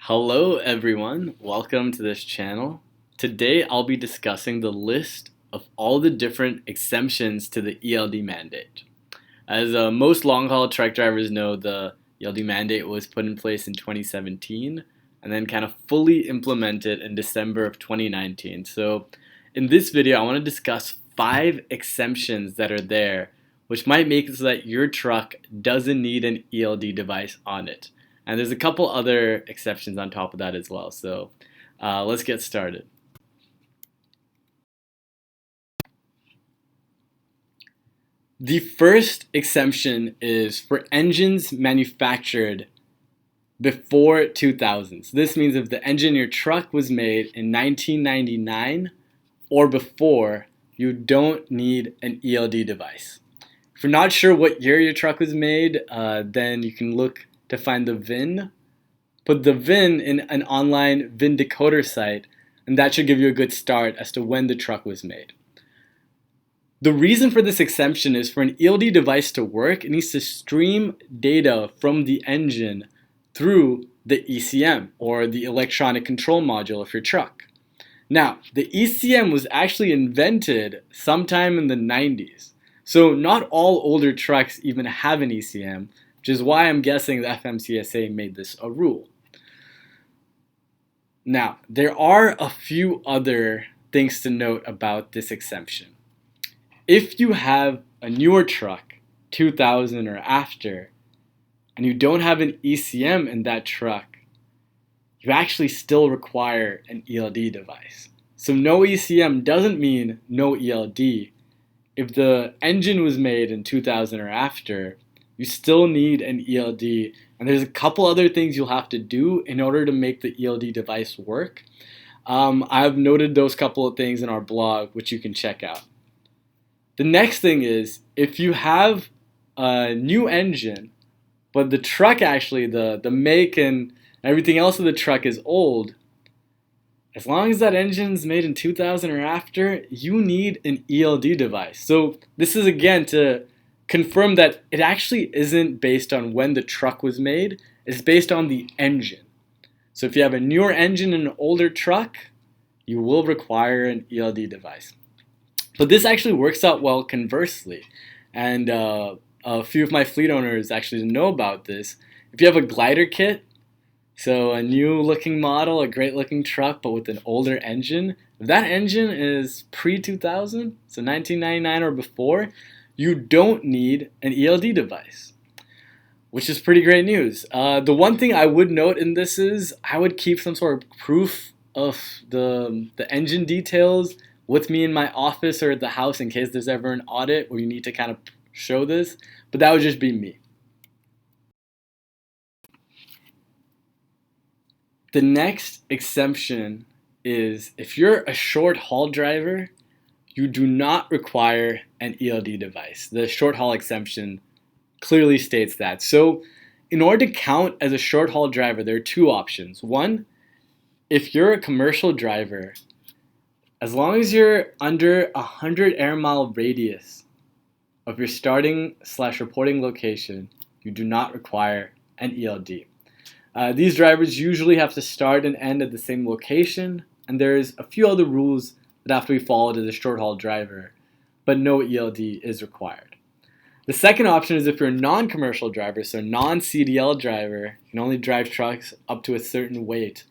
Hello everyone, welcome to this channel. Today I'll be discussing the list of all the different exemptions to the ELD mandate. As most long-haul truck drivers know, the ELD mandate was put in place in 2017 and then kind of fully implemented in December of 2019. So in this video I want to discuss 5 exemptions that are there which might make it so that your truck doesn't need an ELD device on it. And there's a couple other exceptions on top of that as well. So let's get started. The first exemption is for engines manufactured before 2000. So this means if the engine in your truck was made in 1999 or before, you don't need an ELD device. If you're not sure what year your truck was made, then you can look to find the VIN. Put the VIN in an online VIN decoder site, and that should give you a good start as to when the truck was made. The reason for this exemption is for an ELD device to work, it needs to stream data from the engine through the ECM, or the electronic control module of your truck. Now, the ECM was actually invented sometime in the 90s. So not all older trucks even have an ECM, which is why I'm guessing the FMCSA made this a rule. Now, there are a few other things to note about this exemption. If you have a newer truck, 2000 or after, and you don't have an ECM in that truck, you actually still require an ELD device. So no ECM doesn't mean no ELD. If the engine was made in 2000 or after, you still need an ELD, and there's a couple other things you'll have to do in order to make the ELD device work. I've noted those couple of things in our blog, which you can check out. The next thing is, if you have a new engine, but the truck actually, the make and everything else of the truck is old, as long as that engine's made in 2000 or after, you need an ELD device. So this is again to confirm that it actually isn't based on when the truck was made, it's based on the engine. So if you have a newer engine in an older truck, you will require an ELD device. But this actually works out well conversely. And a few of my fleet owners actually know about this. If you have a glider kit, so a new looking model, a great looking truck, but with an older engine, if that engine is pre-2000, so 1999 or before, you don't need an ELD device, which is pretty great news. The one thing I would note in this is I would keep some sort of proof of the engine details with me in my office or at the house in case there's ever an audit where you need to kind of show this, but that would just be me. The next exemption is if you're a short haul driver, you do not require an ELD device. The short haul exemption clearly states that. So in order to count as a short haul driver, there are two options. One, if you're a commercial driver, as long as you're under 100 air mile radius of your starting/reporting location, you do not require an ELD. These drivers usually have to start and end at the same location, and there's a few other rules that have to be followed as a short haul driver, but no ELD is required. The second option is if you're a non-commercial driver, so non-CDL driver, you can only drive trucks up to a certain weight.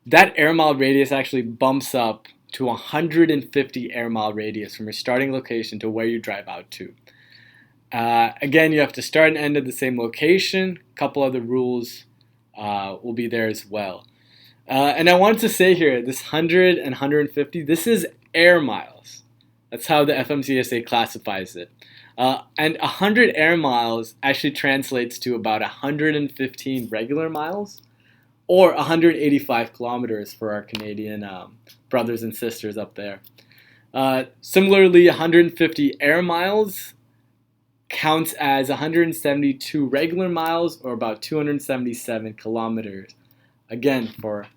That air mile radius actually bumps up to 150 air mile radius from your starting location to where you drive out to. Again, you have to start and end at the same location. A couple other rules will be there as well. And I wanted to say here, this 100 and 150, this is air miles. That's how the FMCSA classifies it. And 100 air miles actually translates to about 115 regular miles, or 185 kilometers for our Canadian brothers and sisters up there. Similarly, 150 air miles counts as 172 regular miles, or about 277 kilometers. Again, for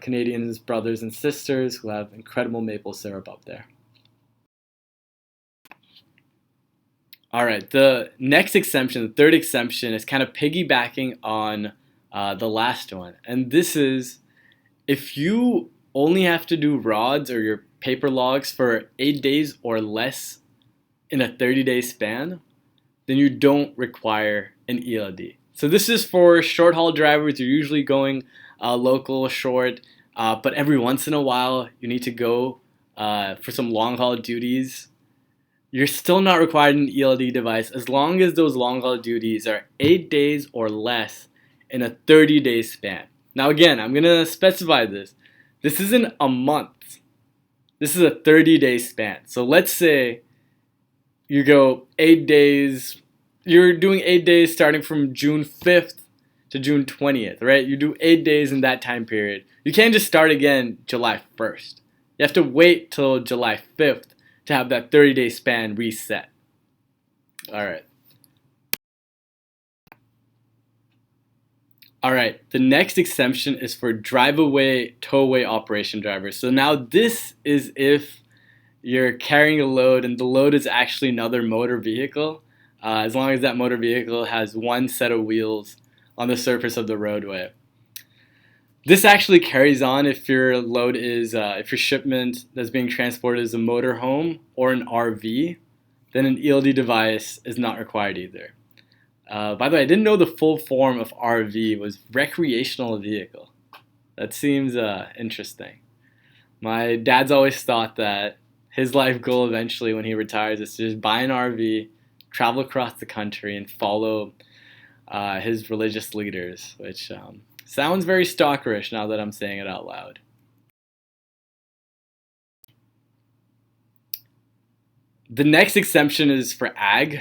Canadians, brothers and sisters who have incredible maple syrup up there. All right, the next exemption, the third exemption, is kind of piggybacking on the last one. And this is if you only have to do rods or your paper logs for 8 days or less in a 30-day span, then you don't require an ELD. So this is for short haul drivers. You're usually going local, short, but every once in a while you need to go for some long haul duties. You're still not required an ELD device as long as those long haul duties are 8 days or less in a 30-day span. Now again, I'm going to specify this. This isn't a month. This is a 30-day span. So let's say you go 8 days, you're doing 8 days starting from June 5th to June 20th, right? You do 8 days in that time period. You can't just start again July 1st. You have to wait till July 5th to have that 30-day span reset. All right. All right, the next exemption is for drive-away-towaway operation drivers. So now this is if you're carrying a load and the load is actually another motor vehicle, as long as that motor vehicle has one set of wheels on the surface of the roadway. This actually carries on if your load is, if your shipment that's being transported is a motorhome or an RV, then an ELD device is not required either. By the way, I didn't know the full form of RV was recreational vehicle. That seems interesting. My dad's always thought that his life goal eventually when he retires is to just buy an RV, travel across the country, and follow his religious leaders, which sounds very stalkerish now that I'm saying it out loud. The next exemption is for ag.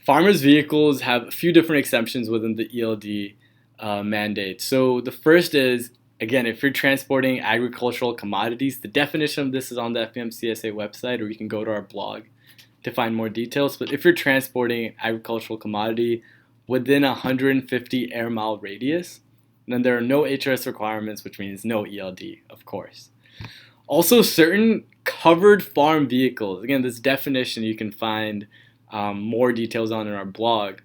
Farmers' vehicles have a few different exemptions within the ELD mandate. So the first is, again, if you're transporting agricultural commodities, the definition of this is on the FMCSA website, or you can go to our blog to find more details. But if you're transporting agricultural commodity within a 150 air mile radius, then there are no HRS requirements, which means no ELD, of course. Also, certain covered farm vehicles, again, this definition you can find more details on in our blog,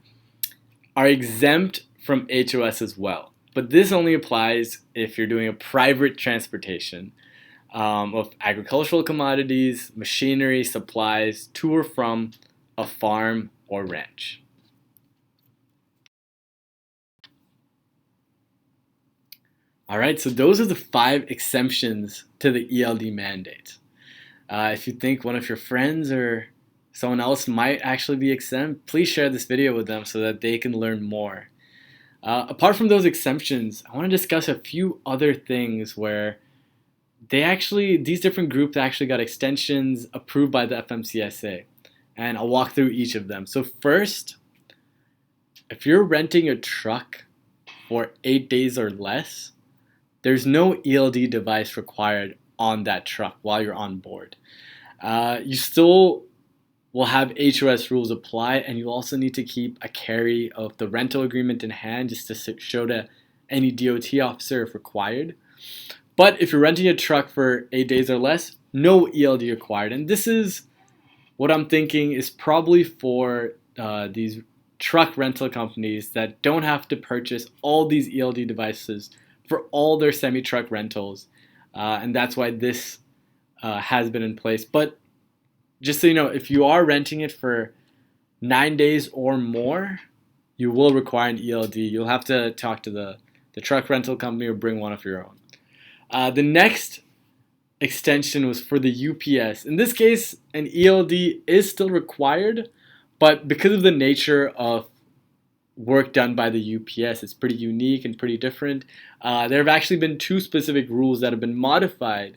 are exempt from HOS as well. But this only applies if you're doing a private transportation of agricultural commodities, machinery, supplies to or from a farm or ranch. All right, so those are the 5 exemptions to the ELD mandate. If you think one of your friends or someone else might actually be exempt, please share this video with them so that they can learn more. Apart from those exemptions, I want to discuss a few other things where these different groups actually got extensions approved by the FMCSA, and I'll walk through each of them. So first, if you're renting a truck for 8 days or less, there's no ELD device required on that truck while you're on board. You still will have HOS rules apply, and you also need to keep a carry of the rental agreement in hand just to show to any DOT officer if required. But if you're renting a truck for 8 days or less, no ELD required. And this is what I'm thinking is probably for these truck rental companies that don't have to purchase all these ELD devices for all their semi-truck rentals. And that's why this has been in place. But just so you know, if you are renting it for 9 days or more, you will require an ELD. You'll have to talk to the truck rental company or bring one of your own. The next extension was for the UPS. In this case, an ELD is still required, but because of the nature of work done by the UPS, it's pretty unique and pretty different. There have actually been 2 specific rules that have been modified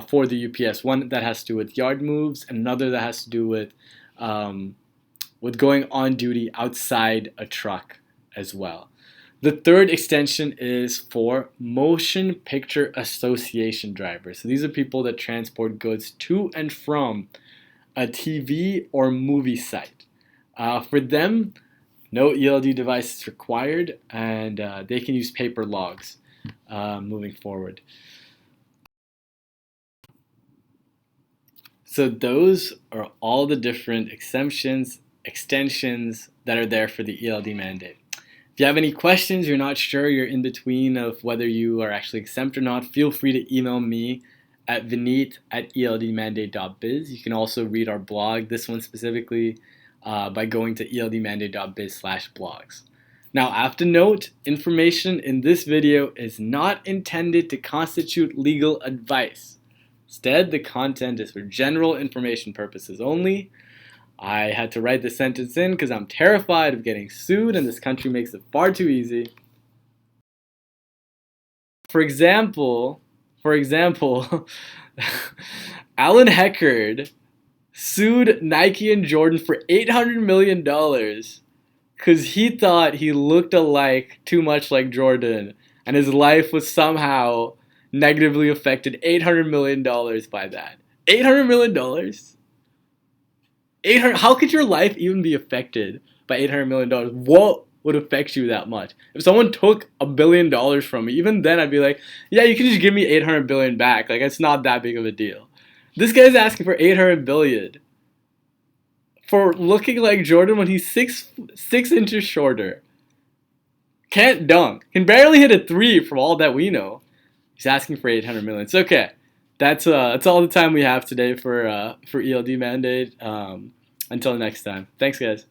for the UPS. One that has to do with yard moves, and another that has to do with going on duty outside a truck as well. The third extension is for Motion Picture Association drivers. So these are people that transport goods to and from a TV or movie site. For them, no ELD device is required, and they can use paper logs moving forward. So those are all the different exemptions, extensions that are there for the ELD mandate. If you have any questions, you're not sure, you're in between of whether you are actually exempt or not, feel free to email me at vineet@eldmandate.biz. You can also read our blog, this one specifically, by going to eldmandate.biz/blogs. Now, I have to note, information in this video is not intended to constitute legal advice. Instead, the content is for general information purposes only. I had to write this sentence in because I'm terrified of getting sued, and this country makes it far too easy. For example, Alan Heckard sued Nike and Jordan for $800 million because he thought he looked too much like Jordan, and his life was somehow negatively affected $800 million by that. $800 million? How could your life even be affected by $800 million? What would affect you that much? If someone took $1 billion from me, even then I'd be like, yeah, you can just give me 800 billion back. Like, it's not that big of a deal. This guy's asking for 800 billion for looking like Jordan when he's six inches shorter. Can't dunk. Can barely hit a three from all that we know. He's asking for 800 million. It's okay. That's all the time we have today for ELD mandate. Until next time. Thanks, guys.